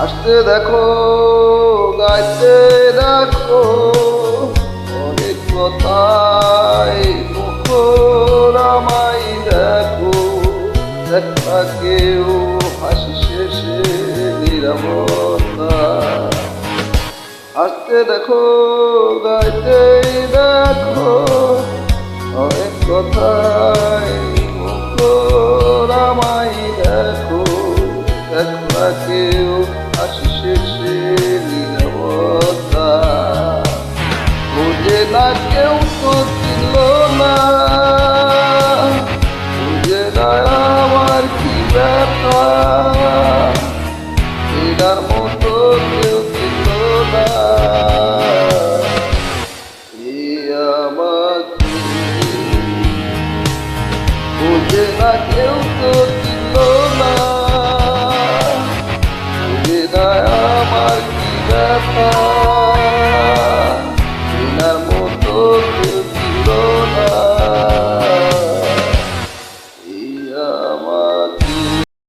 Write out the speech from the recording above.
আসতে দেখো, গাইতে দেখো, অনেক কথাই মুখর আমায় দেখো। দেখা কেউ হাসি শেষে নীরবতা। আসতে দেখো, গাইতে দেখো, অনেক কথাই মুখর আমায় দেখো। দেখা কেউ হাসি শেষে নীরবতা। বুঝে না কেউ তো ছিল না, বুঝে না আমার কি ব্যথা। এটার মতো কেউ ছিল না, আমাকে বুঝে না কেউ তো